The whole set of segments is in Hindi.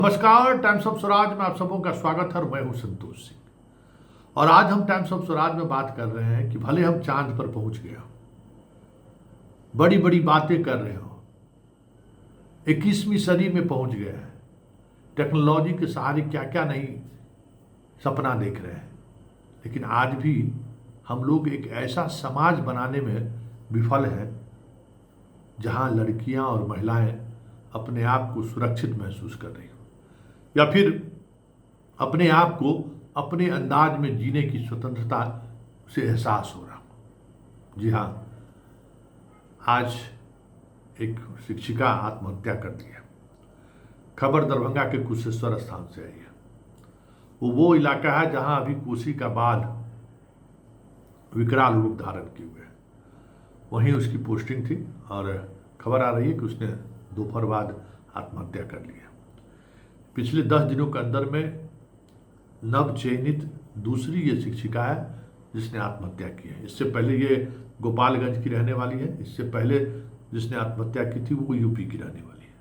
नमस्कार, टाइम्स ऑफ स्वराज में आप सबों का स्वागत है। मैं हूं संतोष सिंह और आज हम टाइम्स ऑफ स्वराज में बात कर रहे हैं कि भले हम चांद पर पहुंच गए हो, बड़ी बड़ी बातें कर रहे हो, 21वीं सदी में पहुंच गए हैं, टेक्नोलॉजी के सहारे क्या क्या नहीं सपना देख रहे हैं, लेकिन आज भी हम लोग एक ऐसा समाज बनाने में विफल हैं जहां लड़कियां और महिलाएं अपने आप को सुरक्षित महसूस कर रही हो या फिर अपने आप को अपने अंदाज में जीने की स्वतंत्रता से एहसास हो रहा। जी हाँ, आज एक शिक्षिका आत्महत्या कर दी है। खबर दरभंगा के कुशेश्वर स्थान से आई है। वो इलाका है जहां अभी कोसी का बाढ़ विकराल रूप धारण किए हुए है। वहीं उसकी पोस्टिंग थी और खबर आ रही है कि उसने दोपहर बाद आत्महत्या कर ली है। पिछले 10 दिनों के अंदर में नव चयनित दूसरी ये शिक्षिका है जिसने आत्महत्या की है। इससे पहले ये गोपालगंज की रहने वाली है। इससे पहले जिसने आत्महत्या की थी वो यूपी की रहने वाली है।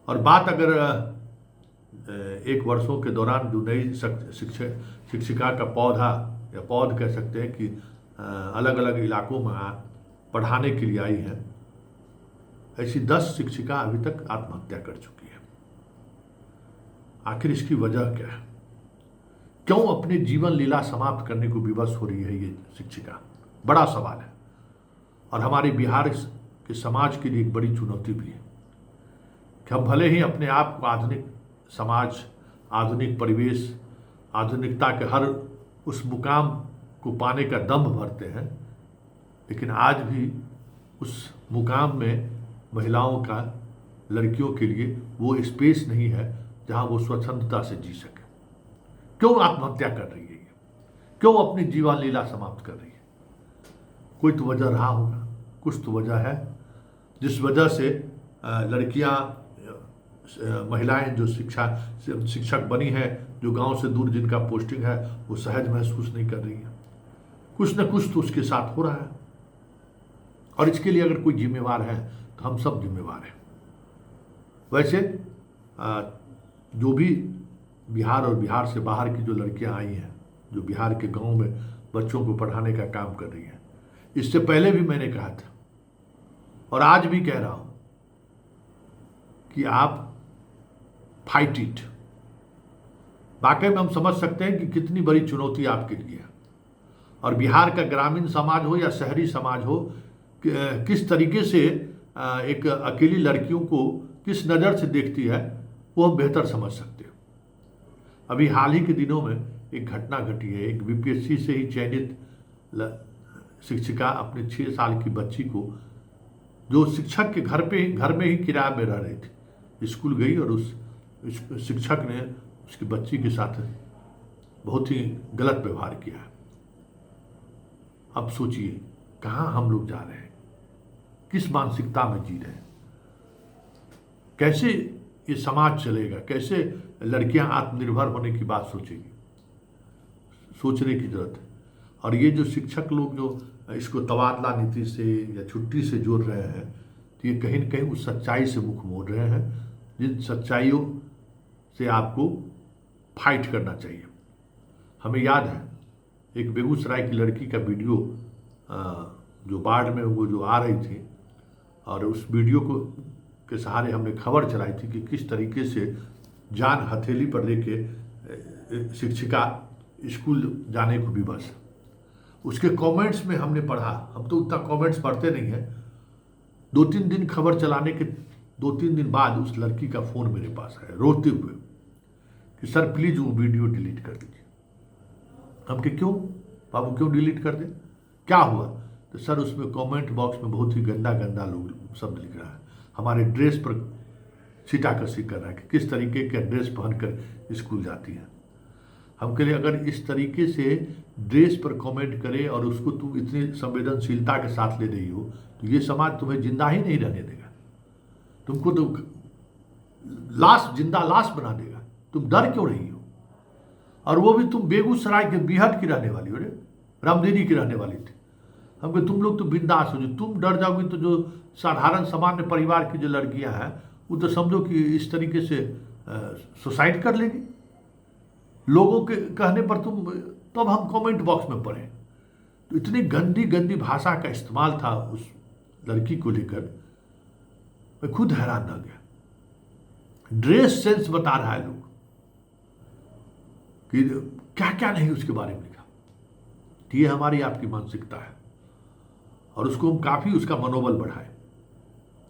और बात अगर एक वर्षों के दौरान जो नई शिक्षिका का पौधा या पौध कह सकते हैं कि अलग अलग इलाकों में पढ़ाने के लिए आई है, ऐसी 10 शिक्षिका अभी तक आत्महत्या कर चुकी है। आखिर इसकी वजह क्या है? क्यों अपनी जीवन लीला समाप्त करने को विवश हो रही है ये शिक्षिका? बड़ा सवाल है और हमारे बिहार के समाज के लिए एक बड़ी चुनौती भी है कि हम भले ही अपने आप को आधुनिक समाज, आधुनिक परिवेश, आधुनिकता के हर उस मुकाम को पाने का दम्भ भरते हैं, लेकिन आज भी उस मुकाम में महिलाओं का, लड़कियों के लिए वो स्पेस नहीं है जहां वो स्वतंत्रता से जी सके। क्यों आत्महत्या कर रही है? क्यों अपनी जीवन लीला समाप्त कर रही है? कोई तो वजह रहा होगा, कुछ तो वजह है जिस वजह से लड़कियां, महिलाएं जो शिक्षक बनी है, जो गांव से दूर जिनका पोस्टिंग है, वो सहज महसूस नहीं कर रही है। कुछ न कुछ तो उसके साथ हो रहा है और इसके लिए अगर कोई जिम्मेवार है तो हम सब जिम्मेवार हैं। वैसे जो भी बिहार और बिहार से बाहर की जो लड़कियां आई हैं, जो बिहार के गांव में बच्चों को पढ़ाने का काम कर रही हैं, इससे पहले भी मैंने कहा था और आज भी कह रहा हूं कि आप फाइट इट। वाकई में हम समझ सकते हैं कि कितनी बड़ी चुनौती आपके लिए है और बिहार का ग्रामीण समाज हो या शहरी समाज हो, किस तरीके से एक अकेली लड़कियों को किस नज़र से देखती है वो हम बेहतर समझ सकते हैं। अभी हाल ही के दिनों में एक घटना घटी है। एक बीपीएससी से ही चयनित शिक्षिका अपने 6 साल की बच्ची को, जो शिक्षक के घर में ही किराए में रह रही थी, स्कूल गई और उस शिक्षक ने उसकी बच्ची के साथ बहुत ही गलत व्यवहार किया है। अब सोचिए कहाँ हम लोग जा रहे हैं, किस मानसिकता में जी रहे हैं, कैसे ये समाज चलेगा, कैसे लड़कियां आत्मनिर्भर होने की बात सोचेगी। सोचने की जरूरत है। और ये जो शिक्षक लोग जो इसको तबादला नीति से या छुट्टी से जोड़ रहे हैं, तो ये कहीं न कहीं उस सच्चाई से मुख मोड़ रहे हैं जिन सच्चाइयों से आपको फाइट करना चाहिए। हमें याद है एक बेगूसराय की लड़की का वीडियो जो बाढ़ में वो जो आ रही थी और उस वीडियो के सहारे हमने खबर चलाई थी कि किस तरीके से जान हथेली पर लेके शिक्षिका स्कूल जाने को विवश। उसके कमेंट्स में हमने पढ़ा, हम तो उतना कमेंट्स पढ़ते नहीं हैं, 2-3 दिन खबर चलाने के 2-3 दिन बाद उस लड़की का फ़ोन मेरे पास आया रोते हुए कि सर प्लीज़ वो वीडियो डिलीट कर दीजिए। हम कि क्यों बाबू, क्यों डिलीट कर दें, क्या हुआ? तो सर उसमें कमेंट बॉक्स में बहुत ही गंदा गंदा लोग शब्द लिख रहा है, हमारे ड्रेस पर छीटाकशी कर रहा है कि किस तरीके का ड्रेस पहनकर स्कूल जाती है। हम कह रहे अगर इस तरीके से ड्रेस पर कमेंट करे और उसको तुम इतनी संवेदनशीलता के साथ ले रही हो तो ये समाज तुम्हें जिंदा ही नहीं रहने देगा, तुमको तो जिंदा लाश बना देगा। तुम डर क्यों रही हो? और वो भी तुम बेगूसराय के बिहट की रहने वाली हो, रे रामदेरी की रहने वाली थी। हम कहे तुम लोग तो बिंदास हो जाओ, तुम डर जाओगी तो जो साधारण सामान्य परिवार की जो लड़कियां हैं वो तो समझो कि इस तरीके से सुसाइड कर लेगी। लोगों के कहने पर तुम तब हम कमेंट बॉक्स में पढ़े तो इतनी गंदी गंदी भाषा का इस्तेमाल था उस लड़की को लेकर, मैं खुद हैरान रह गया। ड्रेस सेंस बता रहा है लोग कि क्या क्या नहीं उसके बारे में लिखा। तो ये हमारी आपकी मानसिकता है और उसको हम काफी उसका मनोबल बढ़ाए।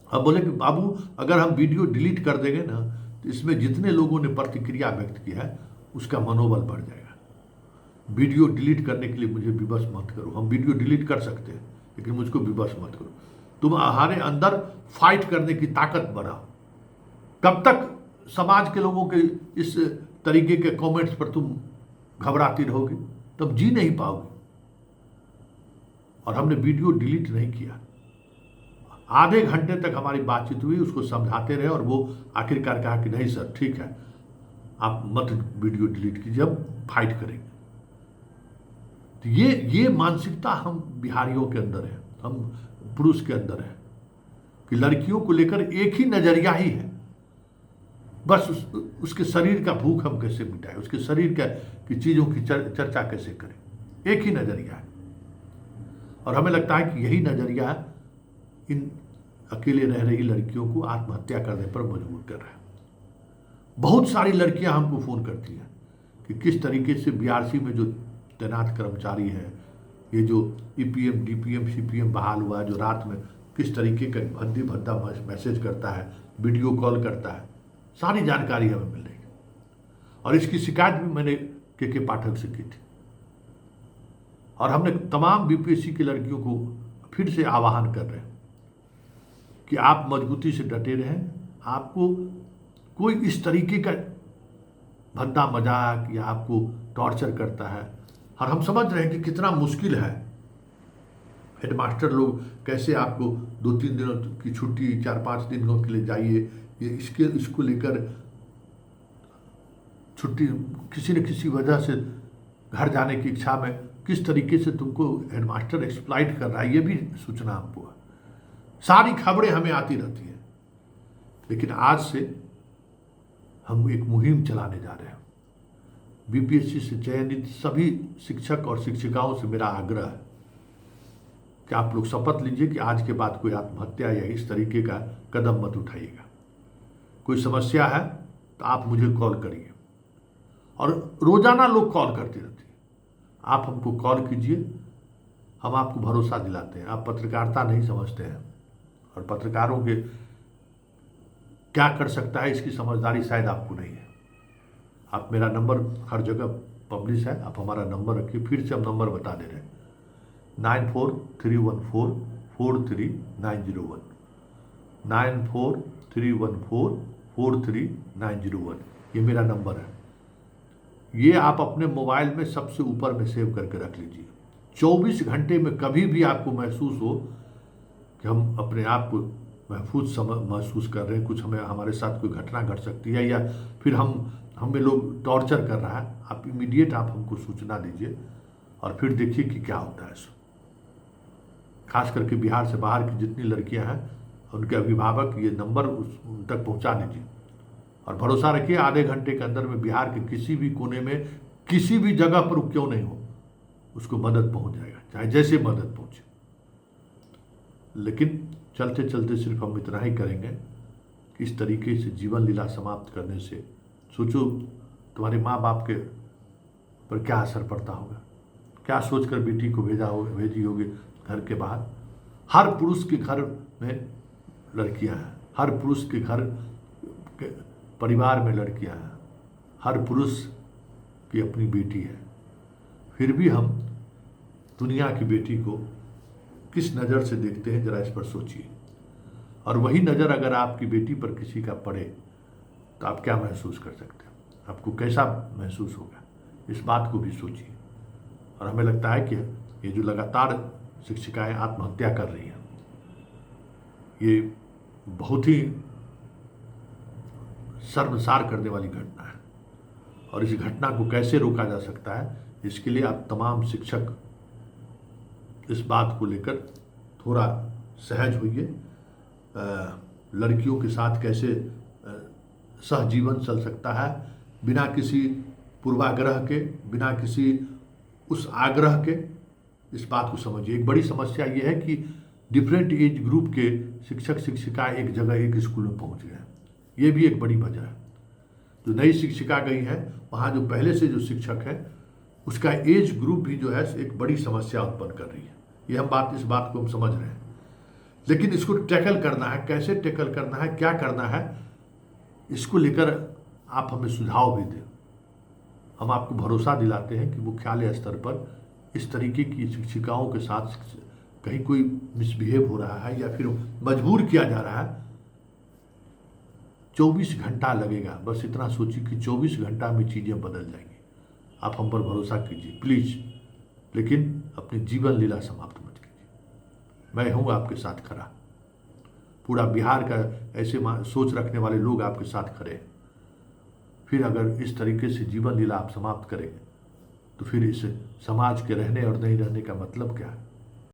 अब बोले कि बाबू अगर हम वीडियो डिलीट कर देंगे ना तो इसमें जितने लोगों ने प्रतिक्रिया व्यक्त की है उसका मनोबल बढ़ जाएगा। वीडियो डिलीट करने के लिए मुझे विवश मत करो। हम वीडियो डिलीट कर सकते हैं लेकिन मुझको विवश मत करो। तुम हमारे अंदर फाइट करने की ताकत बढ़ाओ। कब तक समाज के लोगों के इस तरीके के कमेंट्स पर तुम घबराती रहोगे? तब जी नहीं पाओगे। और हमने वीडियो डिलीट नहीं किया। आधे घंटे तक हमारी बातचीत हुई, उसको समझाते रहे और वो आखिरकार कहा कि नहीं सर ठीक है, आप मत वीडियो डिलीट कीजिए, हम फाइट करेंगे। तो ये मानसिकता हम बिहारियों के अंदर है, हम पुरुष के अंदर है कि लड़कियों को लेकर एक ही नजरिया ही है। बस उसके शरीर का भूख हम कैसे मिटाएं, उसके शरीर की चीजों की चर्चा कैसे करें, एक ही नजरिया है। और हमें लगता है कि यही नजरिया इन अकेले रह रही लड़कियों को आत्महत्या करने पर मजबूर कर रहा है। बहुत सारी लड़कियां हमको फोन करती हैं कि किस तरीके से बीआरसी में जो तैनात कर्मचारी है, ये जो ईपीएम डीपीएम सीपीएम बहाल हुआ है, जो रात में किस तरीके का भद्दी भद्दा मैसेज करता है, वीडियो कॉल करता है, सारी जानकारी हमें मिल रही है। और इसकी शिकायत भी मैंने के पाठक से की थी। और हमने तमाम बीपीएससी की लड़कियों को फिर से आह्वान कर रहे हैं कि आप मजबूती से डटे रहें। आपको कोई इस तरीके का भद्दा मजाक या आपको टॉर्चर करता है, और हम समझ रहे हैं कि कितना मुश्किल है। हेडमास्टर लोग कैसे आपको 2-3 दिनों की छुट्टी, 4-5 दिनों के लिए जाइए, ये इसको लेकर छुट्टी किसी न किसी वजह से घर जाने की इच्छा में किस तरीके से तुमको हेडमास्टर एक्सप्लॉइट कर रहा है, ये भी सूचना हमको है। सारी खबरें हमें आती रहती हैं। लेकिन आज से हम एक मुहिम चलाने जा रहे हैं। बीपीएससी से चयनित सभी शिक्षक और शिक्षिकाओं से मेरा आग्रह है कि आप लोग शपथ लीजिए कि आज के बाद कोई आत्महत्या या इस तरीके का कदम मत उठाइएगा। कोई समस्या है तो आप मुझे कॉल करिए। और रोजाना लोग कॉल करते रहते हैं, आप हमको कॉल कीजिए, हम आपको भरोसा दिलाते हैं। आप पत्रकारिता नहीं समझते हैं और पत्रकारों के क्या कर सकता है इसकी समझदारी शायद आपको नहीं है। आप मेरा नंबर हर जगह पब्लिश है, आप हमारा नंबर रखिए। फिर से हम नंबर बता दे रहे हैं 9431443901, 9431443901, ये मेरा नंबर है। ये आप अपने मोबाइल में सबसे ऊपर में सेव करके रख लीजिए। 24 घंटे में कभी भी आपको महसूस हो कि हम अपने आप को महफूज महसूस कर रहे हैं, कुछ हमारे साथ कोई घटना घट सकती है या फिर हमें लोग टॉर्चर कर रहा है, आप इमीडिएट आप हमको सूचना दीजिए और फिर देखिए कि क्या होता है। खास करके बिहार से बाहर की जितनी लड़कियां हैं उनके अभिभावक ये नंबर उन तक पहुंचा दीजिए और भरोसा रखिए आधे घंटे के अंदर में बिहार के किसी भी कोने में किसी भी जगह पर क्यों नहीं हो उसको मदद पहुंच जाएगा, चाहे जैसे मदद पहुंचे। लेकिन चलते चलते सिर्फ हम इतना ही करेंगे कि इस तरीके से जीवन लीला समाप्त करने से सोचो तुम्हारे माँ बाप के पर क्या असर पड़ता होगा, क्या सोचकर बेटी को भेजी होगी घर के बाहर। हर पुरुष के घर में लड़कियां हैं, हर पुरुष के घर के परिवार में लड़कियां हैं, हर पुरुष की अपनी बेटी है। फिर भी हम दुनिया की बेटी को किस नज़र से देखते हैं जरा इस पर सोचिए। और वही नज़र अगर आपकी बेटी पर किसी का पड़े तो आप क्या महसूस कर सकते हैं, आपको कैसा महसूस होगा, इस बात को भी सोचिए। और हमें लगता है कि ये जो लगातार शिक्षिकाएं आत्महत्या कर रही हैं ये बहुत ही शर्मसार करने वाली घटना है। और इस घटना को कैसे रोका जा सकता है इसके लिए आप तमाम शिक्षक इस बात को लेकर थोड़ा सहज होइए। लड़कियों के साथ कैसे सहजीवन चल सकता है बिना किसी पूर्वाग्रह के, बिना किसी उस आग्रह के। इस बात को समझिए। एक बड़ी समस्या ये है कि डिफरेंट एज ग्रुप के शिक्षक शिक्षिकाएं एक जगह एक स्कूल में पहुंच गए। ये भी एक बड़ी वजह है। जो नई शिक्षिका गई है वहाँ जो पहले से जो शिक्षक है उसका एज ग्रुप भी जो है एक बड़ी समस्या उत्पन्न कर रही है। ये इस बात को हम समझ रहे हैं, लेकिन इसको टैकल करना है। कैसे टैकल करना है, क्या करना है, इसको लेकर आप हमें सुझाव भी दें। हम आपको भरोसा दिलाते हैं कि मुख्यालय स्तर पर इस तरीके की शिक्षिकाओं के साथ कहीं कोई मिसबिहेव हो रहा है या फिर मजबूर किया जा रहा है, 24 घंटा लगेगा। बस इतना सोचिए कि 24 घंटा में चीज़ें बदल जाएंगी। आप हम पर भरोसा कीजिए प्लीज़, लेकिन अपनी जीवन लीला समाप्त मत कीजिए। मैं हूँ आपके साथ खड़ा। पूरा बिहार का ऐसे सोच रखने वाले लोग आपके साथ खड़े हैं। फिर अगर इस तरीके से जीवन लीला आप समाप्त करेंगे तो फिर इस समाज के रहने और नहीं रहने का मतलब क्या है?